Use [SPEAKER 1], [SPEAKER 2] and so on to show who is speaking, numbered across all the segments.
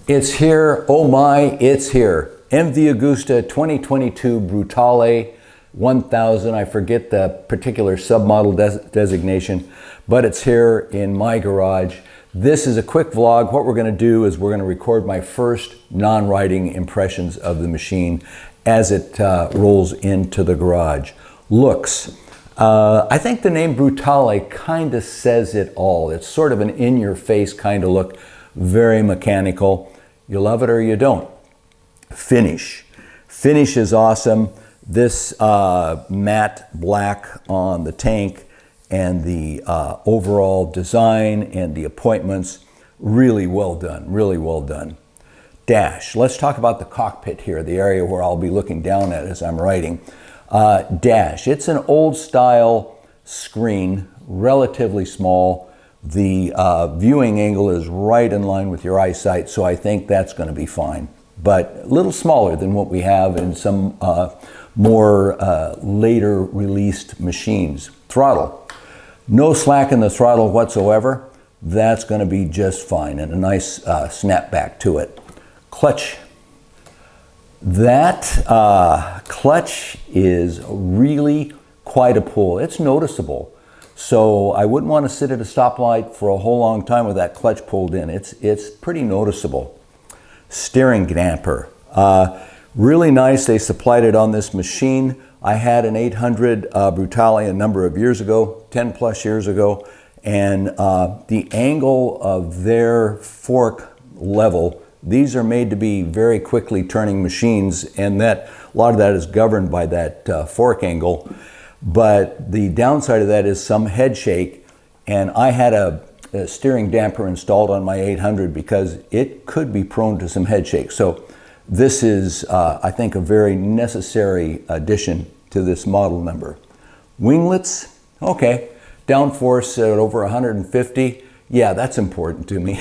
[SPEAKER 1] It's here, oh my, it's here. MV Agusta 2022 Brutale 1000. I forget the particular submodel designation, but it's here in my garage. This is a quick vlog. What we're going to do is we're going to record my first non-riding impressions of the machine as it rolls into the garage. Looks. I think the name Brutale kind of says it all. It's sort of an in-your-face kind of look, very mechanical. You love it or you don't. Finish. Finish is awesome. This matte black on the tank and the overall design and the appointments, really well done, really well done. Dash. Let's talk about the cockpit here, the area where I'll be looking down at as I'm writing. Dash. It's an old style screen, relatively small. The viewing angle is right in line with your eyesight, so I think that's going to be fine. But a little smaller than what we have in some more later released machines. Throttle. No slack in the throttle whatsoever. That's going to be just fine, and a nice snapback to it. Clutch. That clutch is really quite a pull. It's noticeable. So I wouldn't want to sit at a stoplight for a whole long time with that clutch pulled in. It's pretty noticeable. Steering damper. Really nice. They supplied it on this machine. I had an 800 Brutale a number of years ago, 10 plus years ago, and the angle of their fork level, these are made to be very quickly turning machines, and that a lot of that is governed by that fork angle. But the downside of that is some head shake, and I had a steering damper installed on my 800 because it could be prone to some head shake. So this is, I think, a very necessary addition to this model number. Winglets, okay. Downforce at over 150. Yeah, that's important to me.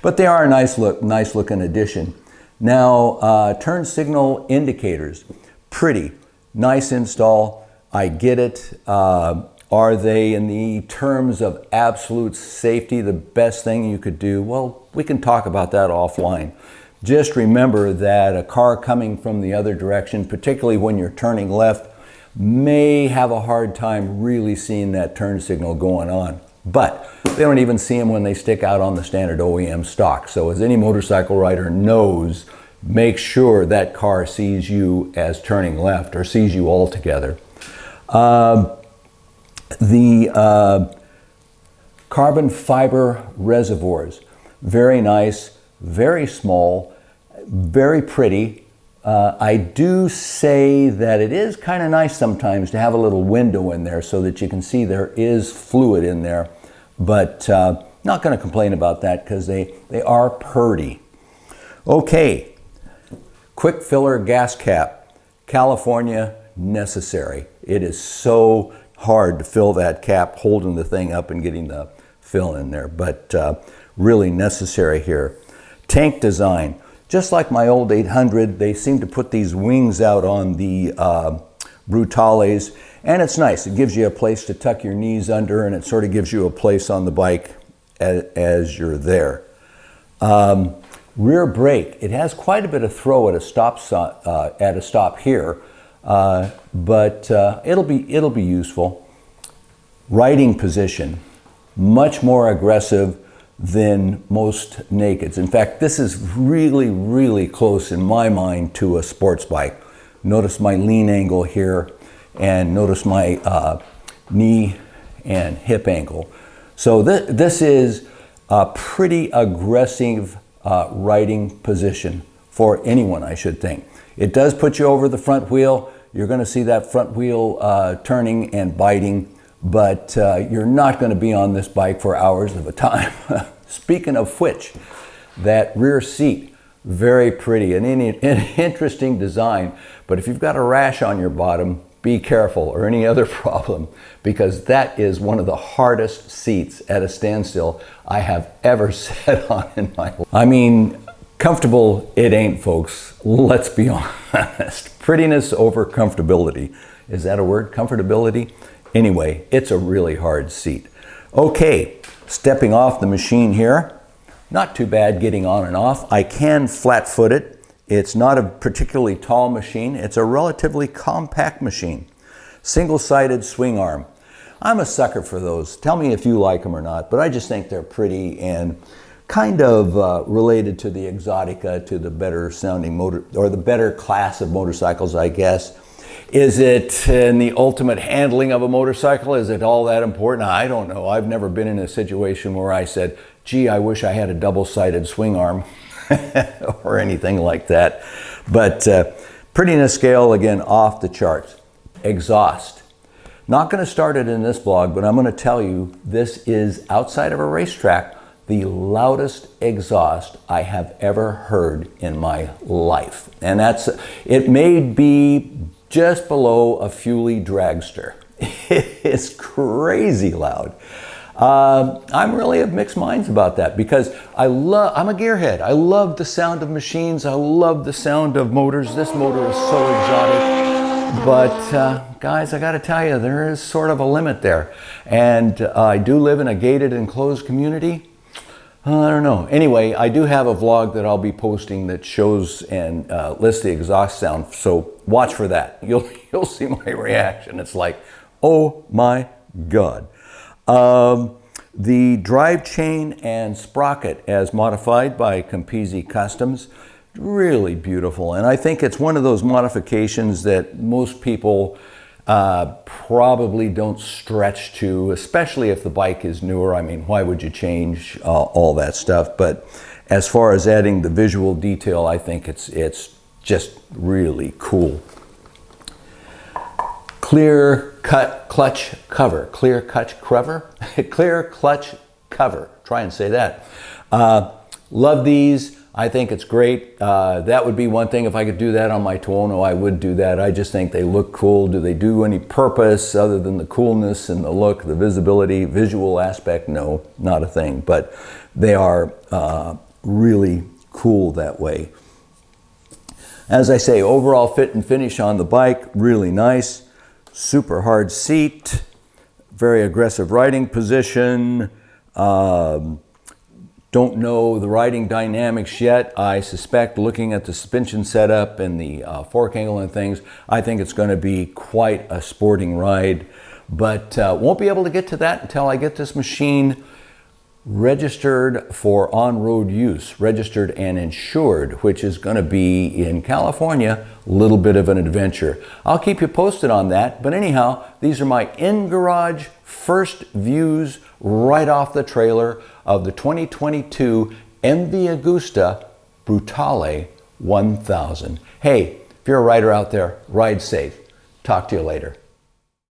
[SPEAKER 1] But they are a nice looking addition. Now, turn signal indicators. Pretty. Nice install. I get it. Are they, in the terms of absolute safety, the best thing you could do? Well, we can talk about that offline. Just remember that a car coming from the other direction, particularly when you're turning left, may have a hard time really seeing that turn signal going on. But they don't even see them when they stick out on the standard OEM stock. So as any motorcycle rider knows, make sure that car sees you as turning left or sees you altogether. The carbon fiber reservoirs, very nice, very small, very pretty. I do say that it is kind of nice sometimes to have a little window in there so that you can see there is fluid in there, but not going to complain about that because they are purdy. Okay, quick filler gas cap, California, necessary. It is so hard to fill that cap, holding the thing up and getting the fill in there, but really necessary here. Tank design, just like my old 800, they seem to put these wings out on the Brutales, and it's nice. It gives you a place to tuck your knees under, and it sort of gives you a place on the bike as you're there. Rear brake, it has quite a bit of throw at a stop here, but it'll be useful. Riding position, much more aggressive than most nakeds. In fact, this is really, really close in my mind to a sports bike. Notice my lean angle here, and notice my knee and hip angle. So this is a pretty aggressive riding position for anyone, I should think. It does put you over the front wheel. You're going to see that front wheel turning and biting, but you're not going to be on this bike for hours of a time. Speaking of which, that rear seat, very pretty, an interesting design, but if you've got a rash on your bottom, be careful, or any other problem, because that is one of the hardest seats at a standstill I have ever sat on in my life. I mean, comfortable it ain't, folks. Let's be honest. Prettiness over comfortability. Is that a word? Comfortability? Anyway, it's a really hard seat. Okay, stepping off the machine here. not too bad getting on and off. I can flat-foot it. It's not a particularly tall machine. It's a relatively compact machine. Single-sided swing arm. I'm a sucker for those. Tell me if you like them or not, but I just think they're pretty and kind of related to the Exotica, to the better sounding motor, or the better class of motorcycles, I guess. Is it in the ultimate handling of a motorcycle? Is it all that important? I don't know. I've never been in a situation where I said, gee, I wish I had a double-sided swing arm or anything like that. But prettiness scale, again, off the charts. Exhaust. Not going to start it in this vlog, but I'm going to tell you this is, outside of a racetrack, the loudest exhaust I have ever heard in my life. And it may be just below a Fuelie dragster. It's crazy loud. I'm really of mixed minds about that because I'm a gearhead. I love the sound of machines. I love the sound of motors. This motor is so exotic. But guys, I got to tell you, there is sort of a limit there. And I do live in a gated enclosed community. I don't know. Anyway, I do have a vlog that I'll be posting that shows and lists the exhaust sound. So watch for that. You'll see my reaction. It's like, oh my God. The drive chain and sprocket as modified by Campisi Customs, really beautiful. And I think it's one of those modifications that most people probably don't stretch to, especially if the bike is newer. I mean, why would you change all that stuff? But as far as adding the visual detail, I think it's just really cool. Clear cut clutch cover. Clear clutch cover? Clear clutch cover. Try and say that. Love these. I think it's great. That would be one thing. If I could do that on my Tuono, I would do that. I just think they look cool. Do they do any purpose other than the coolness and the look, the visibility, visual aspect? No, not a thing. But they are really cool that way. As I say, overall fit and finish on the bike, really nice. Super hard seat, very aggressive riding position. Don't know the riding dynamics yet. I suspect, looking at the suspension setup and the fork angle and things, I think it's going to be quite a sporting ride. But won't be able to get to that until I get this machine registered for on-road use, registered and insured, which is going to be in California, a little bit of an adventure. I'll keep you posted on that. But anyhow, these are my in-garage first views right off the trailer of the 2022 MV Agusta Brutale 1000. Hey, if you're a rider out there, ride safe. Talk to you later.